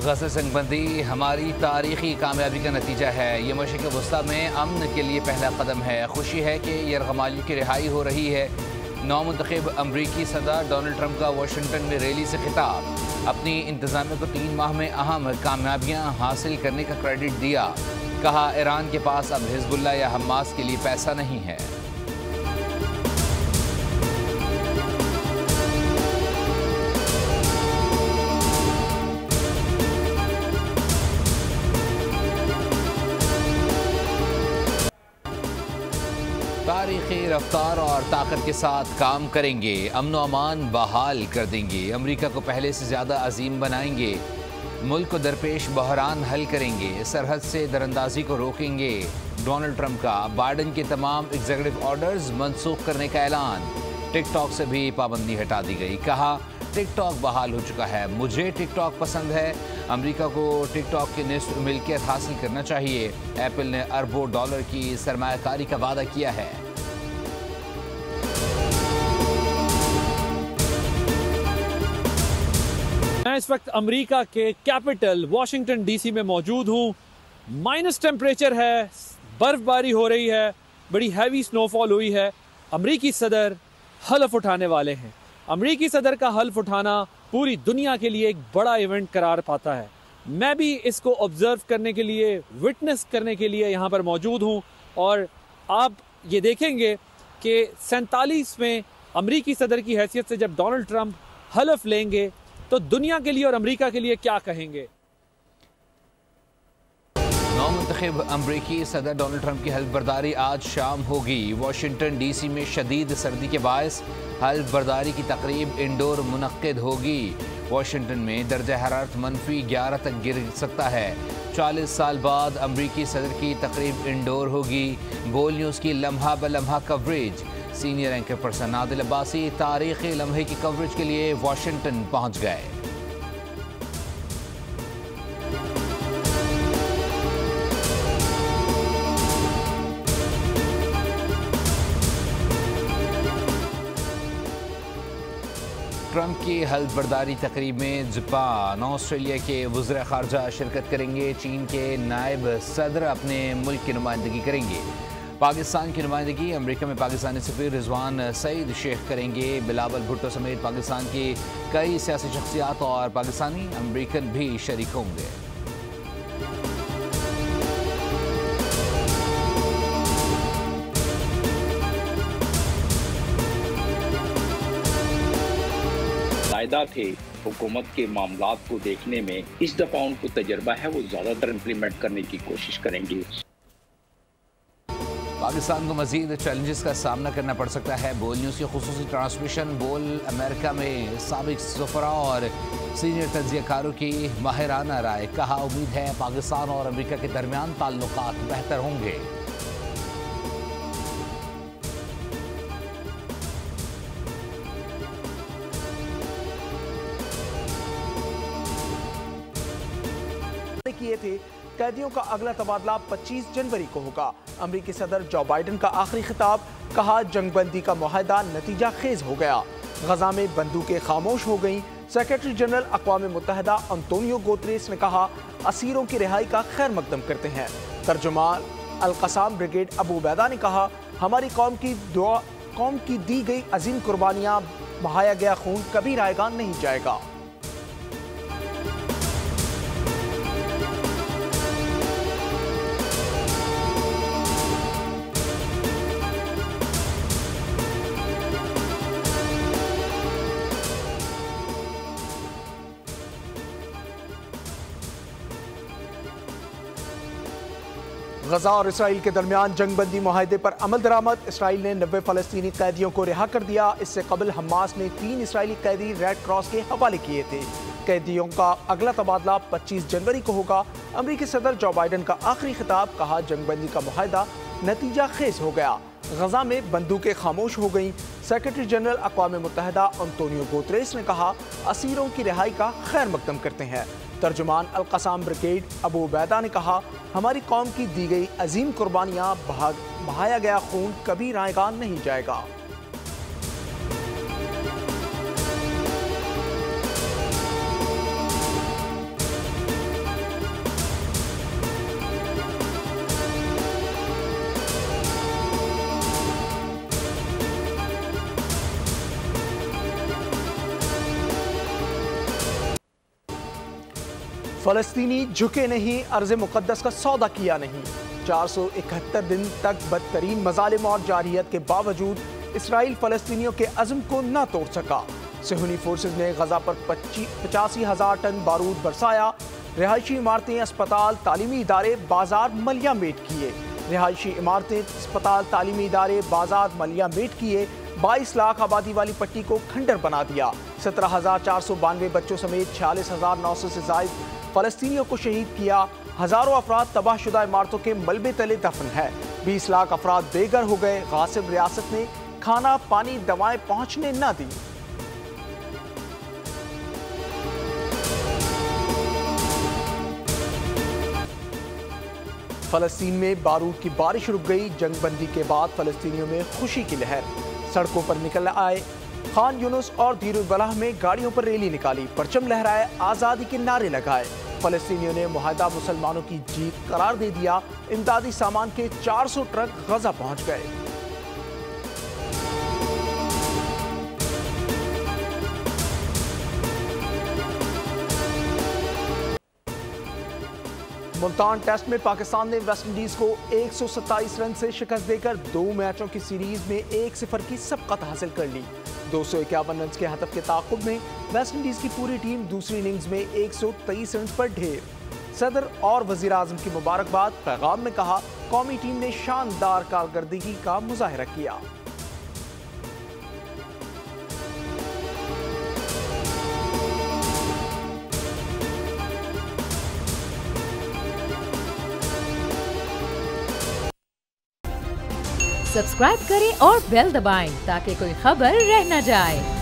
गज़ा जंगबंदी हमारी तारीखी कामयाबी का नतीजा है। ये मशरिक़ वस्ता में अमन के लिए पहला कदम है। खुशी है कि यरगमालियों की रिहाई हो रही है। नौमुंतखब अमरीकी सदर डोनाल्ड ट्रंप का वाशिंगटन में रैली से खिताब। अपनी इंतज़ामिया को 3 माह में अहम कामयाबियाँ हासिल करने का क्रेडिट दिया। कहा ईरान के पास अब हिज़्बुल्लाह या हमास के लिए पैसा नहीं है। तारीखी रफ्तार और ताकत के साथ काम करेंगे। अमन अमान बहाल कर देंगे। अमरीका को पहले से ज़्यादा अजीम बनाएंगे। मुल्क को दरपेश बहरान हल करेंगे। सरहद से दरअंदाजी को रोकेंगे। डोनाल्ड ट्रंप का बाइडन के तमाम एग्जीक्यूटिव ऑर्डर्स मनसूख करने का ऐलान। टिकटॉक से भी पाबंदी हटा दी गई। कहा टिकटॉक बहाल हो चुका है। मुझे टिकटॉक पसंद है। अमेरिका को टिकटॉक की निस्फ मिल्कियत हासिल करना चाहिए। एप्पल ने अरबों डॉलर की सरमायाकारी का वादा किया है। मैं इस वक्त अमेरिका के कैपिटल वाशिंगटन डीसी में मौजूद हूँ। माइनस टेम्परेचर है, बर्फबारी हो रही है, बड़ी हैवी स्नोफॉल हुई है। अमेरिकी सदर हल्फ उठाने वाले हैं। अमेरिकी सदर का हल्फ उठाना पूरी दुनिया के लिए एक बड़ा इवेंट करार पाता है। मैं भी इसको ऑब्जर्व करने के लिए, विटनेस करने के लिए यहाँ पर मौजूद हूँ। और आप ये देखेंगे कि 47वें अमेरिकी सदर की हैसियत से जब डोनाल्ड ट्रंप हल्फ लेंगे तो दुनिया के लिए और अमेरिका के लिए क्या कहेंगे। नौमुंतखब अमरीकी सदर डोनाल्ड ट्रंप की हल्फ बर्दारी आज शाम होगी। वाशिंगटन डीसी में शदीद सर्दी के बायस हल्फ बर्दारी की तकरीब इंडोर मुनक्किद होगी। वाशिंगटन में दर्जा हरारत -11 तक गिर सकता है। 40 साल बाद अमरीकी सदर की तकरीब इंडोर होगी। बोल न्यूज़ की लम्हा ब लम्हा coverage. Senior anchor person Adil Abbasi तारीखी लम्हे की कवरेज के लिए वाशिंगटन पहुंच गए। ट्रंप की हल्फ बर्दारी तकरीब में जापान, ऑस्ट्रेलिया के वज़ीर ख़ारजा शिरकत करेंगे। चीन के नायब सदर अपने मुल्क की नुमाइंदगी करेंगे। पाकिस्तान की नुमाइंदगी अमेरिका में पाकिस्तानी सफ़ीर रिजवान सईद शेख करेंगे। बिलावल भुट्टो समेत पाकिस्तान की कई सियासी शख्सियात और पाकिस्तानी अमेरिकन भी शरीक होंगे। थे हुकूमत के मामलात को देखने में इस दफा उनको तजर्बा है, वो ज्यादातर इम्प्लीमेंट करने की कोशिश करेंगे। पाकिस्तान को मजीद चैलेंजेस का सामना करना पड़ सकता है। बोल न्यूज़ की खुसूसी ट्रांसमिशन। बोल अमेरिका में साबिक सफरा और सीनियर तज्ज़ियाकारों की माहिराना राय। कहा उम्मीद है पाकिस्तान और अमेरिका के दरमियान ताल्लुकात बेहतर होंगे। किए थे। कैदियों का अगला तबादला 25 जनवरी को होगा। अमेरिकी सदर जो बाइडन का आखिरी खिताब। कहा जंगबंदी का मुआहदा नतीजा खेज हो गया। गजा में बंदूकें खामोश हो गईं। सेक्रेटरी जनरल अक़वाम मुत्तहिदा अंतोनियो गुतेरेस ने कहा असीरों की रिहाई का खैर मकदम करते हैं। तर्जुमान अल-क़साम ब्रिगेड अबू उबैदा ने कहा हमारी कौम की दी गई अजीम कुर्बानियाँ, बहाया गया खून कभी रायगान नहीं जाएगा। गजा और इसराइल के दरमियान जंगबंदी मुआहदे पर अमल दरामद। इसराइल ने 90 फ़लस्तीनी कैदियों को रिहा कर दिया। इससे कबल हमास ने 3 इसराइली कैदी रेड क्रॉस के हवाले किए थे। कैदियों का अगला तबादला 25 जनवरी को होगा। अमेरिकी सदर जो बाइडन का आखिरी खिताब। कहा जंगबंदी का मुआहदा नतीजा खेज हो गया। गजा में बंदूकें खामोश हो गईं। सेक्रेटरी जनरल अक़वाम मुत्तहिदा अंतोनियो गुतेरेस ने कहा असीरों की रिहाई का खैर मकदम करते हैं। तर्जुमान अल-क़साम ब्रिगेड अबू उबैदा ने कहा हमारी कौम की दी गई अजीम कुर्बानियाँ, बहाया गया खून कभी रायगान नहीं जाएगा। फलस्तीनी झुके नहीं, अर्ज़ मुक़द्दस का सौदा किया नहीं। 471 दिन तक बदतरीन मज़ालिम और जारहियत के बावजूद इसराइल फलस्तीनियों के अज़्म को न तोड़ सका। सेहूनी फोर्सेज ने गजा पर 85,000 टन बारूद बरसाया। रिहायशी इमारतें, अस्पताल, तालीमी इदारे, बाजार मलिया मेट किए। रिहायशी इमारतें, अस्पताल, तालीमी इदारे, बाजार मलिया मेट किए। 22 लाख आबादी वाली पट्टी को खंडर बना दिया। 17,492 बच्चों समेत 46,900 से जायद फलस्तीनियों को शहीद किया। हजारों अफराद तबाहशुदा इमारतों के मलबे तले दफन है। 20 लाख अफराद बेघर हो गए। गासिब रियासत ने खाना, पानी, दवाएं पहुंचने न दी। फलस्तीन में बारूद की बारिश रुक गई। जंगबंदी के बाद फलस्तीनियों में खुशी की लहर। सड़कों पर निकल आए। खान यूनुस और दीरुल बलाह में गाड़ियों पर रैली निकाली, परचम लहराए, आज़ादी के नारे लगाए। फलस्तीनियों ने मुआहदा मुसलमानों की जीत करार दे दिया। इमदादी सामान के 400 ट्रक गजा पहुंच गए। मुल्तान टेस्ट में पाकिस्तान ने वेस्टइंडीज को 127 रन से शिकस्त देकर 2 मैचों की सीरीज में 1-0 की सबकत हासिल कर ली। 251 रन के हदफ के ताक़ुब में वेस्टइंडीज की पूरी टीम दूसरी इनिंग्स में 123 रन पर ढेर। सदर और वज़ीर आज़म की मुबारकबाद। पैगाम में कहा, कौमी टीम ने शानदार कारकर्दगी का मुजाहिरा किया। सब्सक्राइब करें और बेल दबाएं ताकि कोई खबर रह न जाए।